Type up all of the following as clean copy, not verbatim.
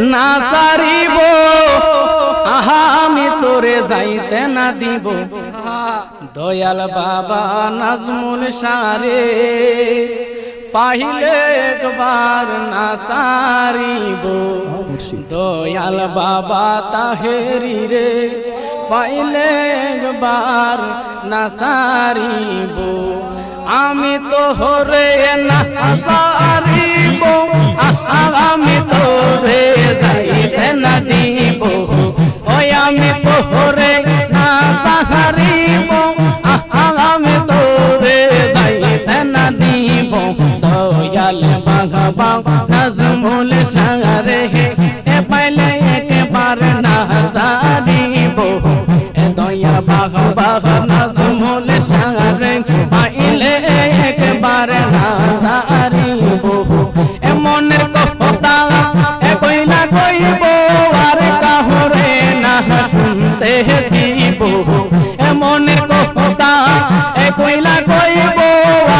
না সারিব আহা আমি তোরে যাইতে না দিব দয়াল বাবা নাজমুল সারে পাইলে একবার না সারিব দয়াল বাবা তাহেরি রে পাইলে একবার না সারিব আমি তো হরে না সারিব আমি তো রে যাইতে না দিব ওই আমি তো হরে না সারিব আমি তো রে যাইতে না দিব দয়াল বাবা নাজমুল সারে এ পাইলে একবার না সারিব দয়াল বাবা নাজমুল সারে পাইলে একবার না সারিব এ মনের কথা এ কইলা কইব আর কাহরে না শুনতে দিব এ মনের কথা এ কইলা কইব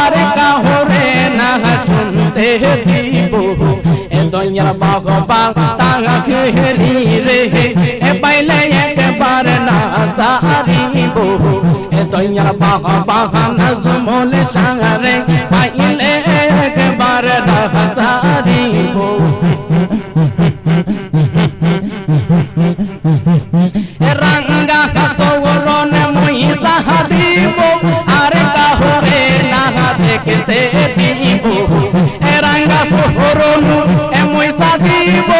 আর কাহরে না শুনতে দিব এ দয়াল বাবা তাকে হেরি রে এ পাইলে একবার না সারিব এ দয়াল বাবা নাজমুল সারে পাইলে একবার না সারিব রঙ্গা সৌরন মই সাহাদিব আর কাহরে না দেখতে দিব রঙ্গা সৌরন মই সাহাদিব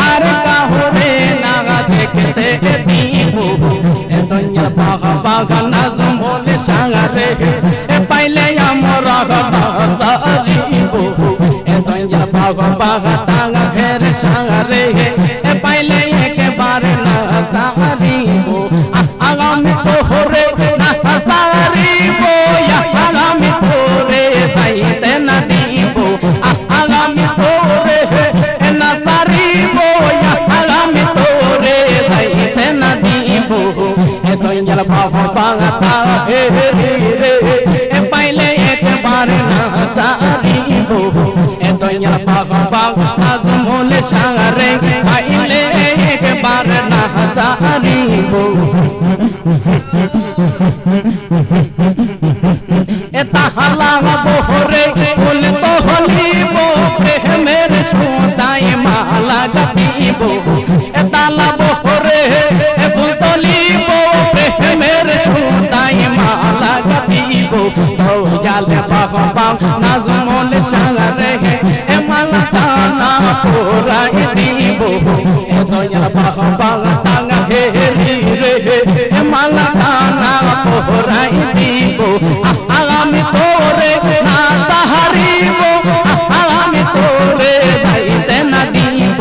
আর কাহরে না দেখতে দিব দয়াল বাবা নাজমুল সারে পাইলে আমরা সারিব দয়াল বাবা তাহের সারে পাইলে একবার না সারিব আগামী তোরে না সারিব আগামী তোরে যাইতে না দিব আগামী তোরে না সারিব আগামী তোরে যাইতে না দিব দয়াল বাবা তাহের রে পাইলে একবার না সারিব দয়াল বাবা নাজমুল সারে পাইলে একবার না সারিব এ তাহলা বহরে ফুল তো হলিব প্রেমের সুতায় মালা গাঁথিব এ তালা বহরে ফুল তলিব প্রেমের সুতায় মালা গাঁথিব দয়াল বাবা নাজমুল সারে এ মালা তানা পোরাই দিব এ দয়াল বাবা তাঙ্গা হেরি রে এ মালা তানা পোরাই দিব আগামী তোরে না সাহারিব আগামী তোরে যাইতে না দিব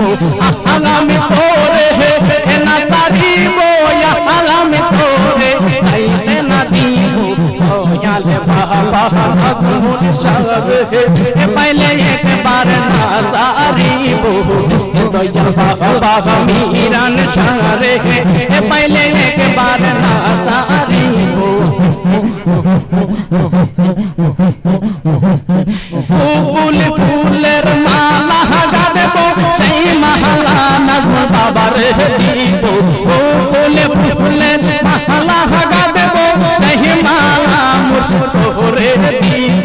আগামী তোরে না সারিব আগামী তোরে যাইতে না দিব দয়াল বাবা নাজমুল সারে পাইলে একবার না সারিব দয়াল বাবা মিরান সারে পাইলে একবার না সারিব ফুল ফুলের মালা গাঁথব সেই মালা নাজমুল বাবার দিব ফুল ফুলের মালা গাঁথব সেই মালা মুর্শিদরে দিব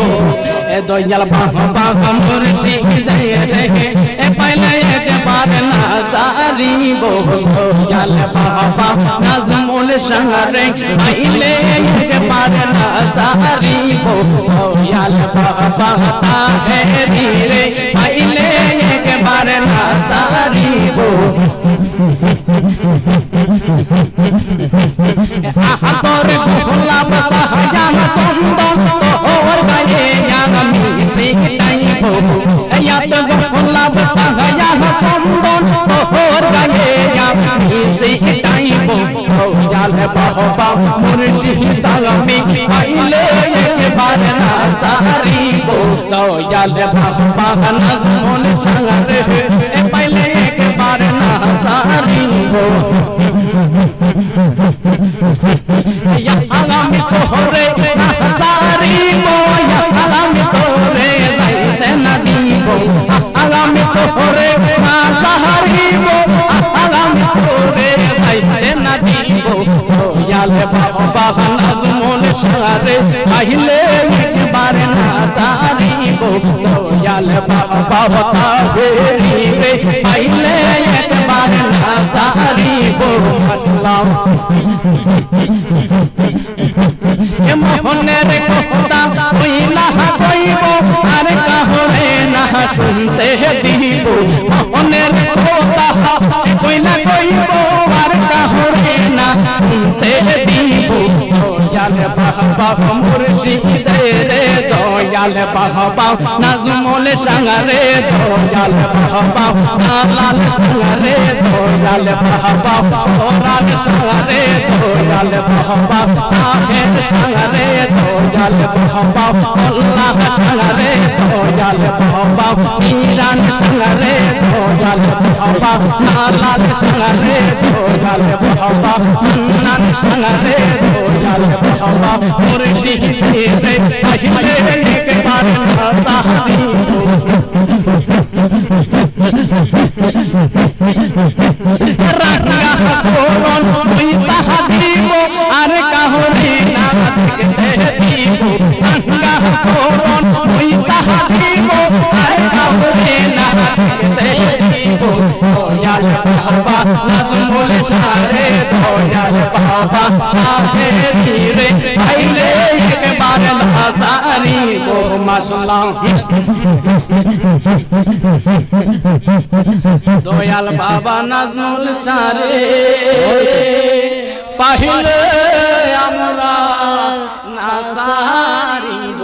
এ দয়াল বাবা মুর্শিদ রে এ পাইলে একবার না সারিব দয়াল বাবা নাজমুল সারে পাইলে একবার না সারিব দয়াল বাবা তাহেরি রে পাইলে একবার না সারিব তোর গোলাপ সাহাযান সুন্দর তোর গায়ে আমি সিটাইব ইয়াত গোলাপ সাহাযান সুন্দর তোর গায়ে আমি সিটাইব দয়াল বাবা মুর্শিদ আমি পাইলে একবার না সারিব দয়াল বাবা নাজমুল সারে পাইলে একবার না সারিব আগামী তোরে না সারিব আগামী তোরে যাইতে না দিব আগামী তোরে না সারিব পাইলে একবার না সারিব দয়াল বাবা তাহেরি রে পাইলে একবার না সারিব আসলাম এ মোহনের কথা কইলা কইব আর কাহরে না শুনতে দিব মোহনের কথা কইলা কইব আর কাহরে না শুনতে দিব দয়াল বাবা মুর্শিদের দয়াল বাবা নাজমুল সাঙ্গারে দয়াল বাবা লাল সাঙ্গারে দয়াল বাবা ওরাল সাঙ্গারে দয়াল বাবা আহের সাঙ্গারে দয়াল বাবা আল্লাহ সাঙ্গারে দয়াল বাবা ইরান সাঙ্গারে দয়াল বাবা লাল সাঙ্গারে দয়াল বাবা নান সাঙ্গারে দয়াল বাবা মুর্শিদের পাইলে একবার না সারিব রাঙ্গা সোরন ওই সাহাদিব আর কাহরে না দেখতে দিব রাঙ্গা সোরন ওই সাহাদিব আর কাহরে না দেখতে দিব দয়াল বাবা নাজমুল সারে দয়াল বাবা আহেরি রে পাইলে একবার না সারিব মাশাআল্লাহ দয়াল বাবা নাজমুল সারে পাইলে আমরা না সারিব